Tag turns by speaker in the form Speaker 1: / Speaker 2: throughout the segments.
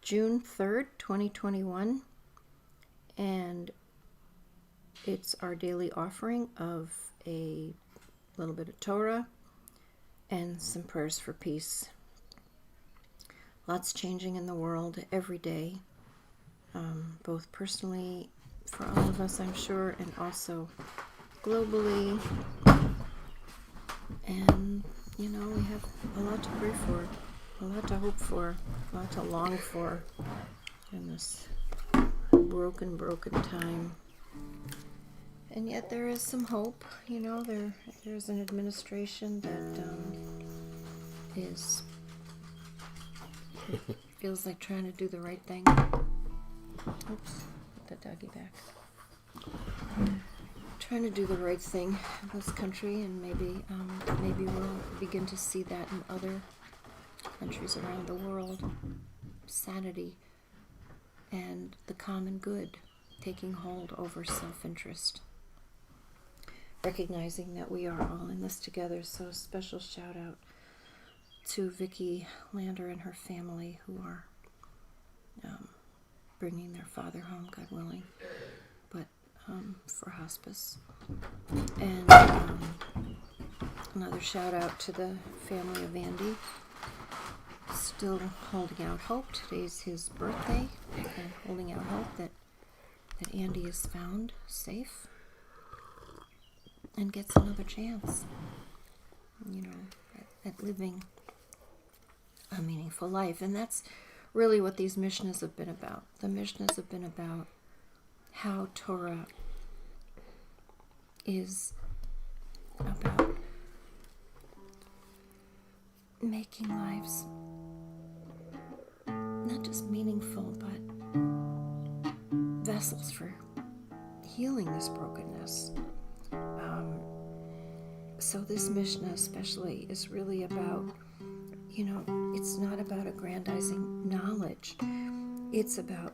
Speaker 1: June 3rd, 2021, and it's our daily offering of a little bit of Torah and some prayers for peace. Lots changing in the world every day, both personally for all of us, I'm sure, and also globally. And, we have a lot to pray for, a lot to hope for, a lot to long for in this broken time. And yet there is some hope, there's an administration that feels like trying to do the right thing. Oops, put the doggy back. Trying to do the right thing in this country, and maybe we'll begin to see that in other countries around the world. Sanity and the common good taking hold over self-interest. Recognizing that we are all in this together, so a special shout out to Vicki Lander and her family who are bringing their father home, God willing, but for hospice. And another shout out to the family of Andy, still holding out hope. Today's his birthday, and holding out hope that Andy is found safe and gets another chance, at living a meaningful life. And that's really what these Mishnahs have been about. The Mishnahs have been about how Torah is about making lives not just meaningful, but vessels for healing this brokenness. So this Mishnah especially is really about, it's not about aggrandizing knowledge. It's about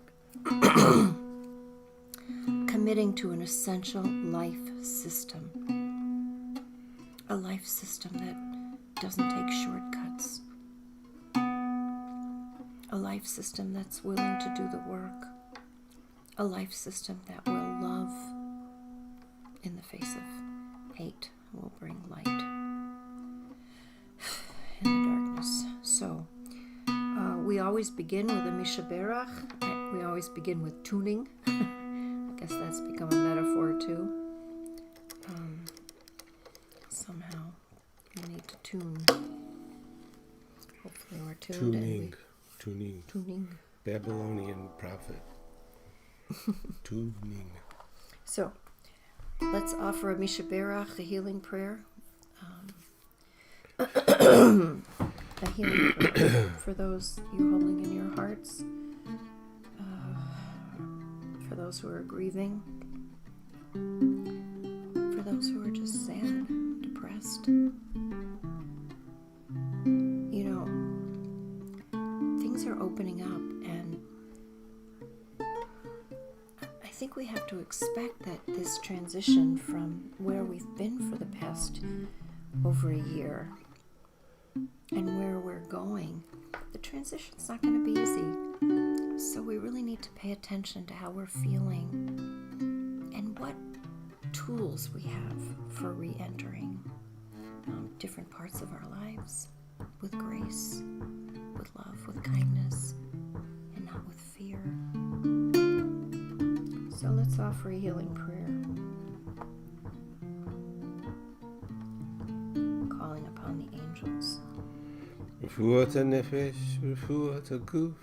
Speaker 1: committing to an essential life system. A life system that doesn't take shortcuts. A life system that's willing to do the work. A life system that will love in the face of hate, will bring light in the darkness. So, we always begin with a mishaberach. We always begin with tuning. I guess that's become a metaphor too. Somehow we need to tune. Hopefully we're tuned. Tuning.
Speaker 2: Babylonian prophet. Tuning.
Speaker 1: So, let's offer a mishaberach, a healing prayer. A healing prayer for those you holding in your hearts, for those who are grieving, for those who are just sad, depressed. Things are opening up, and I think we have to expect that this transition from where we've been for the past over a year and where we're going, the transition's not going to be easy. So we really need to pay attention to how we're feeling and what tools we have for re-entering different parts of our lives with grace, with love, with kindness, and not with fear. So let's offer a healing prayer, calling upon the angels.
Speaker 2: Refuat HaNefesh, Refuat HaGuf,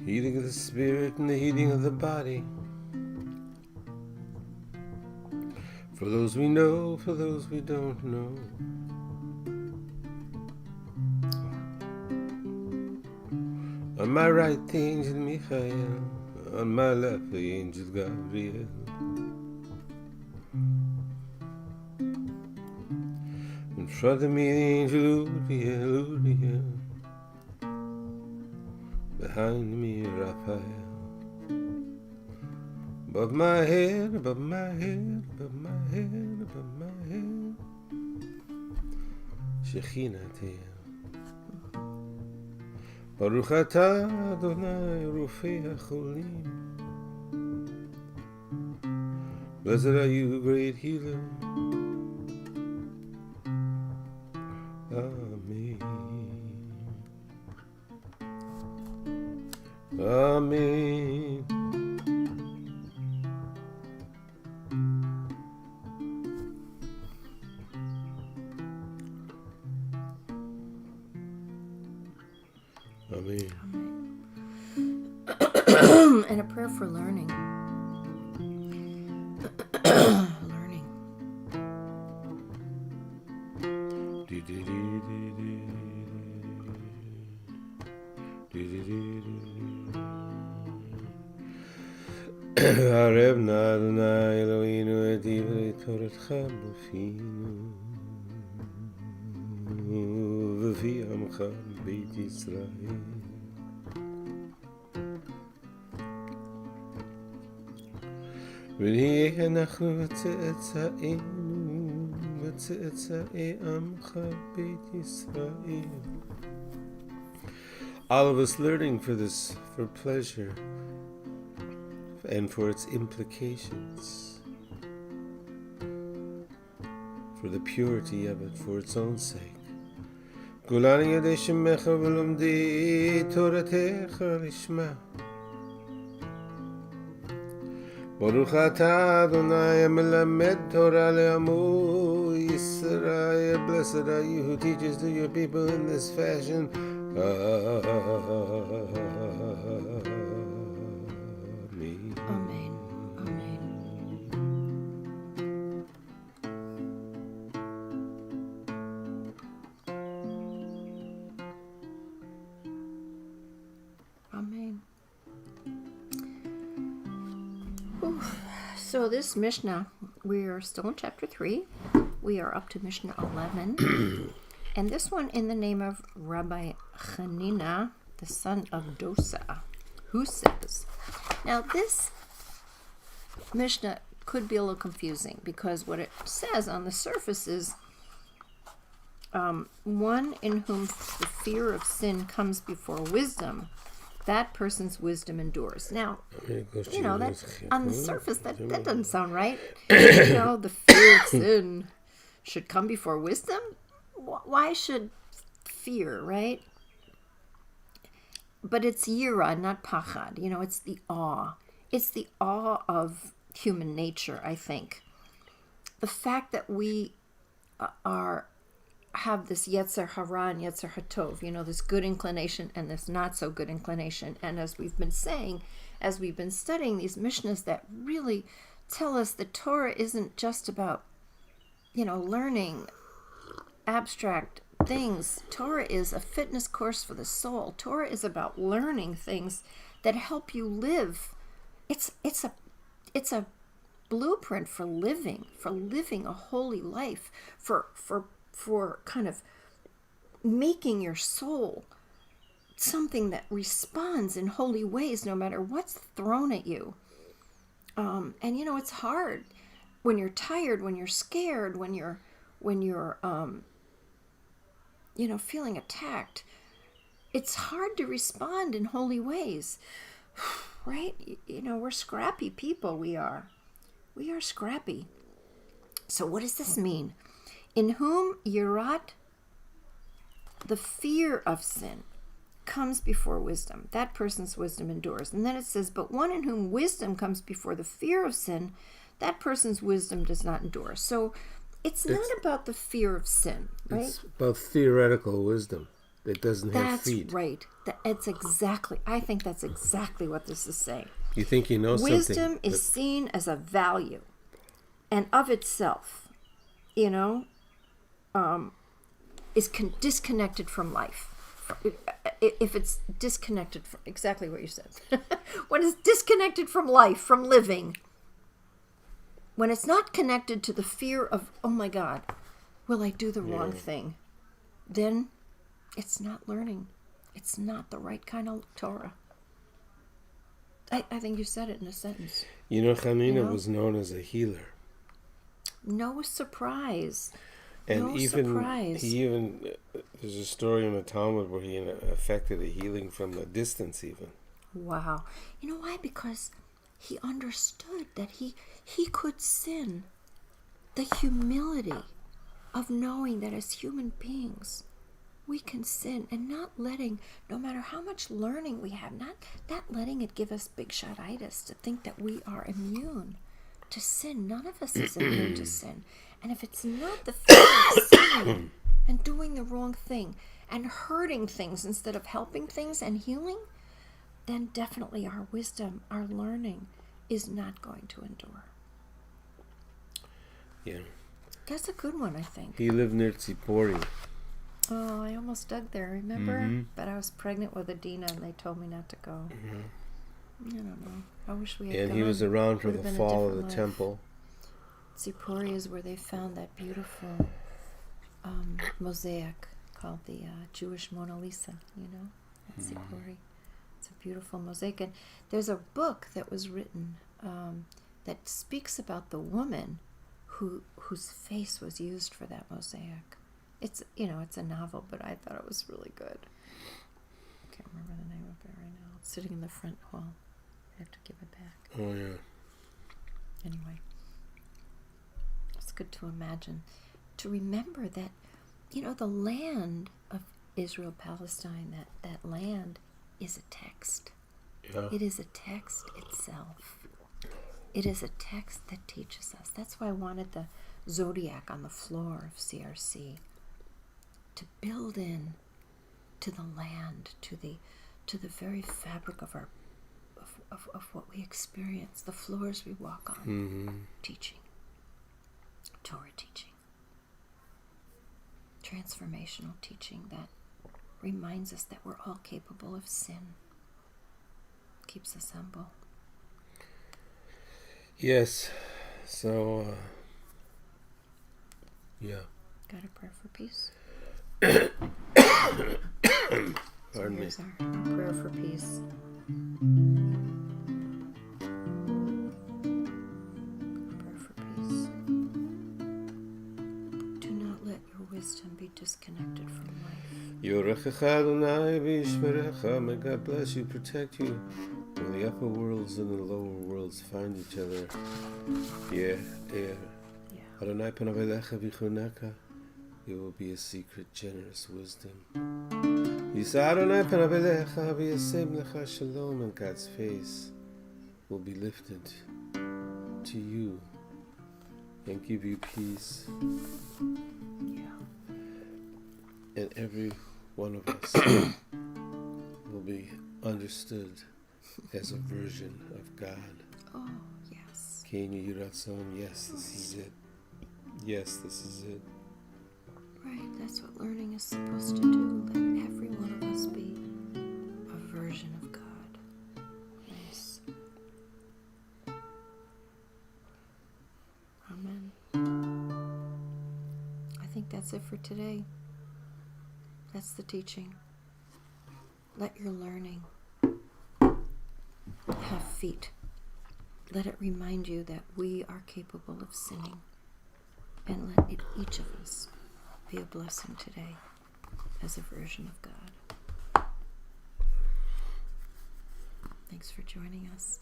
Speaker 2: healing of the spirit and the healing of the body. For those we know, for those we don't know. On my right, the angel Michael. On my left, the angel Gabriel. In front of me, the angel Uriel. Behind me, Raphael. Above my head, above my head, above my head, above my head. Shekhinah Te'el. Baruch atah Adonai Rofei HaCholim. Blessed are you, great healer. Amen. Amen. Amen.
Speaker 1: And a prayer for learning. Learning.
Speaker 2: ערב נא אדוני אלוהינו את דברי תורתך בפינו ובפי עמך בית ישראל. ונהיה אנחנו וצאצאינו וצאצאי עמך בית ישראל. All of us learning for this, for pleasure and for its implications, for the purity of it, for its own sake. כולנו ידי שמך ולומדי תורתך לשמה. ברוך אתה אדוני המלמד תורה לעמו ישראל. Blessed are you who teaches to your people in this fashion. Amen.
Speaker 1: Amen. Amen. Amen. Whew. So this Mishnah, we are still in chapter 3. We are up to Mishnah 11. And this one in the name of Rabbi Chanina, the son of Dosa, who says, now this Mishnah could be a little confusing because what it says on the surface is one in whom the fear of sin comes before wisdom, that person's wisdom endures. Now, you know, that on the surface, that doesn't sound right. You know, the fear of sin should come before wisdom? Why should fear, right? But it's yira, not pachad. You know, it's the awe. It's the awe of human nature, I think. The fact that we have this yetzer hara and yetzer hatov, you know, this good inclination and this not so good inclination. And as we've been saying, as we've been studying these Mishnahs that really tell us that Torah isn't just about, you know, learning abstract things. Torah is a fitness course for the soul. Torah is about learning things that help you live. It's a blueprint for living a holy life, for kind of making your soul something that responds in holy ways no matter what's thrown at you. And you know, it's hard when you're tired, when you're scared, when you're you know, feeling attacked. It's hard to respond in holy ways, right? You know, we're scrappy people. We are scrappy. So what does this mean? In whom yirat, the fear of sin, comes before wisdom. That person's wisdom endures. And then it says, but one in whom wisdom comes before the fear of sin, that person's wisdom does not endure. So it's not about the fear of sin, right?
Speaker 2: It's about theoretical wisdom that doesn't have feet.
Speaker 1: That's right. I think that's exactly what this is saying.
Speaker 2: You think you know
Speaker 1: Wisdom
Speaker 2: something.
Speaker 1: Wisdom is seen as a value and of itself, you know, is disconnected from life. If it's disconnected from, exactly what you said. When it's disconnected from life, from living, when it's not connected to the fear of, oh my God, will I do the wrong thing? Then it's not learning. It's not the right kind of Torah. I think you said it in a sentence.
Speaker 2: You know, Chanina was known as a healer.
Speaker 1: No surprise.
Speaker 2: And
Speaker 1: No
Speaker 2: even
Speaker 1: surprise.
Speaker 2: there's a story in the Talmud where he affected a healing from a distance even.
Speaker 1: Wow. You know why? Because he understood that he could sin. The humility of knowing that as human beings we can sin, and not letting, no matter how much learning we have, not letting it give us big shotitis to think that we are immune to sin. None of us is immune to sin. And if it's not the fear of sinning and doing the wrong thing and hurting things instead of helping things and healing, then definitely our wisdom, our learning is not going to endure.
Speaker 2: Yeah.
Speaker 1: That's a good one, I think.
Speaker 2: He lived near Tzipori.
Speaker 1: Oh, I almost dug there, remember? But I was pregnant with Adina and they told me not to go. I don't know. I wish we had
Speaker 2: And
Speaker 1: gone.
Speaker 2: he was around for
Speaker 1: Would have
Speaker 2: the
Speaker 1: been a
Speaker 2: fall of the
Speaker 1: different life.
Speaker 2: temple.
Speaker 1: Tzipori is where they found that beautiful mosaic called the Jewish Mona Lisa, at Tzipori. It's a beautiful mosaic. And there's a book that was written that speaks about the woman whose face was used for that mosaic. It's a novel, but I thought it was really good. I can't remember the name of it right now. It's sitting in the front hall. I have to give it back.
Speaker 2: Oh, yeah.
Speaker 1: Anyway, it's good to imagine, to remember that, the land of Israel, Palestine, that land is a text.
Speaker 2: Yeah.
Speaker 1: It is a text itself. It is a text that teaches us. That's why I wanted the zodiac on the floor of CRC, to build in to the land, to the very fabric of our of what we experience, the floors we walk on. Teaching, Torah teaching, transformational teaching that reminds us that we're all capable of sin, keeps us humble.
Speaker 2: Yes. So, yeah.
Speaker 1: Got a prayer for peace?
Speaker 2: Pardon me.
Speaker 1: Here's our prayer for peace. Prayer for peace. Do not let your wisdom be disconnected from life.
Speaker 2: Yorechecha Adonai v'yishmerecha. May God bless you, protect you. When the upper worlds and the lower worlds find each other. Yeah. Adonai panav elecha v'choneka. You will be a secret, generous wisdom. Yisa Adonai panav elecha v'yasem lecha shalom, and God's face will be lifted to you and give you peace.
Speaker 1: Yeah.
Speaker 2: And every one of us will be understood as a version of God.
Speaker 1: Oh, yes.
Speaker 2: Kenya Yiratzon, yes, this is it. Yes, this is it.
Speaker 1: Right, that's what learning is supposed to do. Let every one of us be a version of God. Nice. Amen. I think that's it for today. That's the teaching. Let your learning have feet. Let it remind you that we are capable of sinning. And let each of us be a blessing today as a version of God. Thanks for joining us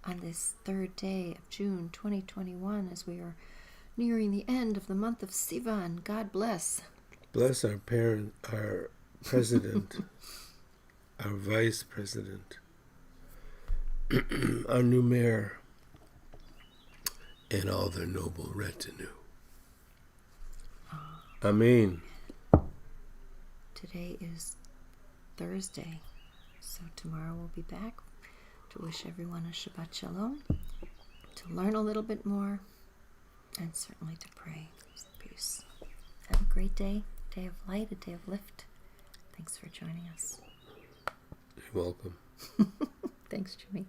Speaker 1: on this third day of June 2021 as we are nearing the end of the month of Sivan. God bless.
Speaker 2: Bless our parent, our president, our vice president, our new mayor, and all their noble retinue. Amen.
Speaker 1: Today is Thursday, so tomorrow we'll be back to wish everyone a Shabbat Shalom, to learn a little bit more, and certainly to pray for peace. Have a great day, day of light, a day of lift. Thanks for joining us.
Speaker 2: You're welcome.
Speaker 1: Thanks, Jimmy.